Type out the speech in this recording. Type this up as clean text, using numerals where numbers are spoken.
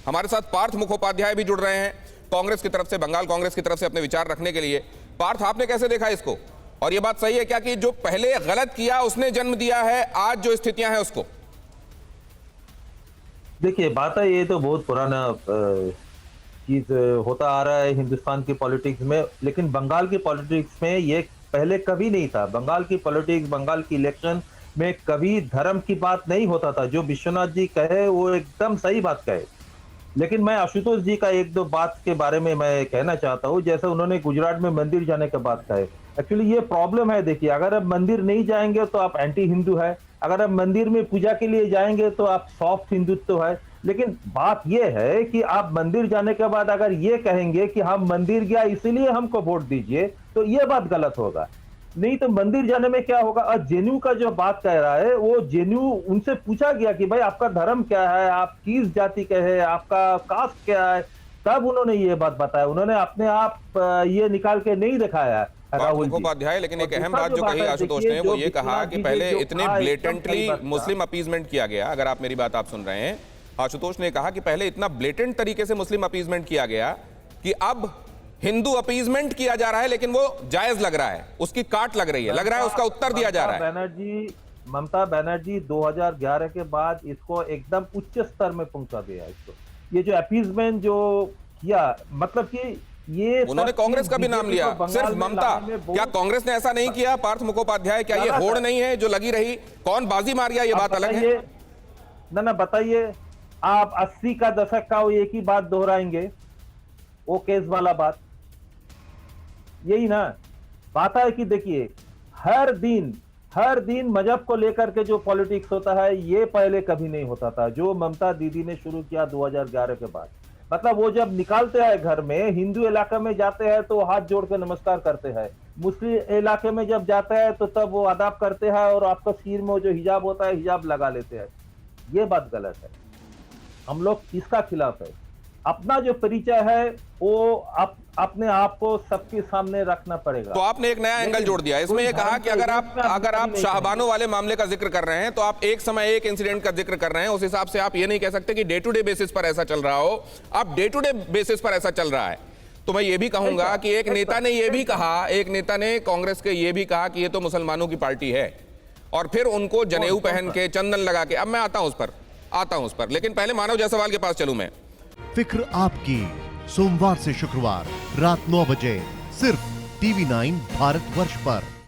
हमारे साथ पार्थ मुखोपाध्याय भी जुड़ रहे हैं कांग्रेस की तरफ से, बंगाल कांग्रेस की तरफ से अपने विचार रखने के लिए। पार्थ, आपने कैसे देखा इसको, और ये बात सही है क्या कि जो पहले गलत किया उसने जन्म दिया है आज जो स्थितियां हैं उसको? देखिए, बात है, ये तो बहुत पुराना चीज होता आ रहा है हिंदुस्तान की पॉलिटिक्स में, लेकिन बंगाल की पॉलिटिक्स में ये पहले कभी नहीं था। बंगाल की पॉलिटिक्स, बंगाल की इलेक्शन में कभी धर्म की बात नहीं होता था। जो विश्वनाथ जी कहे वो एकदम सही बात कहे। लेकिन मैं आशुतोष जी का एक दो बात के बारे में मैं कहना चाहता हूँ। जैसे उन्होंने गुजरात में मंदिर जाने के बात कहे, एक्चुअली ये प्रॉब्लम है। देखिए, अगर आप मंदिर नहीं जाएंगे तो आप एंटी हिंदू है, अगर आप मंदिर में पूजा के लिए जाएंगे तो आप सॉफ्ट हिंदुत्व है। लेकिन बात यह है कि आप मंदिर जाने के बाद अगर ये कहेंगे कि हम मंदिर गया इसीलिए हमको वोट दीजिए, तो ये बात गलत होगा। नहीं तो मंदिर जाने में क्या होगा। और जेन्यू का जो बात कह रहा है, वो जेन्यू उनसे पूछा गया कि भाई आपका धर्म क्या है, आप किस जाति के हैं, आपका कास्ट क्या है, तब उन्होंने ये बात बताया। उन्होंने अपने आप ये निकाल के नहीं दिखाया राहुल मुखोपाध्याय। लेकिन एक अहम बात जो कही आशुतोष ने वो ये कहा कि पहले इतने ब्लेटेंटली मुस्लिम अपीजमेंट किया गया। अगर आप मेरी बात आप सुन रहे हैं, आशुतोष ने कहा कि पहले इतना ब्लेटेंट तरीके से मुस्लिम अपीजमेंट किया गया कि अब हिंदू अपीजमेंट किया जा रहा है, लेकिन वो जायज लग रहा है, उसकी काट लग रही है, लग रहा है उसका उत्तर दिया जा रहा है। ममता बनर्जी 2011 के बाद इसको एकदम उच्च स्तर में पहुंचा दिया। इसको ये जो अपीजमेंट जो किया, मतलब कि ये उन्होंने कांग्रेस का भी नाम लिया, सिर्फ ममता। क्या कांग्रेस ने ऐसा नहीं किया? पार्थ मुखोपाध्याय, क्या ये होड़ नहीं है जो लगी रही? कौन बाजी मार गया, ये बात अलग है ना। बताइए, आप 80 का दशक का वो एक ही बात दोहराएंगे, वो केस वाला बात, यही ना बात है कि देखिए, हर दिन मजहब को लेकर के जो पॉलिटिक्स होता है, ये पहले कभी नहीं होता था। जो ममता दीदी ने शुरू किया 2011 के बाद, मतलब वो जब निकालते हैं घर में, हिंदू इलाके में जाते हैं तो हाथ जोड़ के नमस्कार करते हैं, मुस्लिम इलाके में जब जाते हैं तो तब वो अदाब करते हैं और आपका सिर में जो हिजाब होता है हिजाब लगा लेते हैं। ये बात गलत है, हम लोग इसका खिलाफ है। अपना जो परिचय है वो अपने आप को सबके सामने रखना पड़ेगा। तो आपने एक नया एंगल जोड़ दिया इसमें, ये कहा कि अगर आप शाहबानो वाले मामले का जिक्र कर रहे हैं तो आप एक समय एक इंसिडेंट का जिक्र कर रहे हैं, उस हिसाब से आप ये नहीं कह सकते कि डे टू डे बेसिस पर ऐसा चल रहा हो। अब डे टू डे बेसिस पर ऐसा चल रहा है तो मैं ये भी कहूंगा कि एक नेता ने ये भी कहा, एक नेता ने कांग्रेस के ये भी कहा कि ये तो मुसलमानों की पार्टी है, और फिर उनको जनेऊ पहन के, चंदन लगा के। अब मैं आता हूं उस पर, लेकिन पहले मानव जायसवाल के पास चलूं मैं। फिक्र आपकी, सोमवार से शुक्रवार रात 9 बजे सिर्फ TV9 भारतवर्ष पर।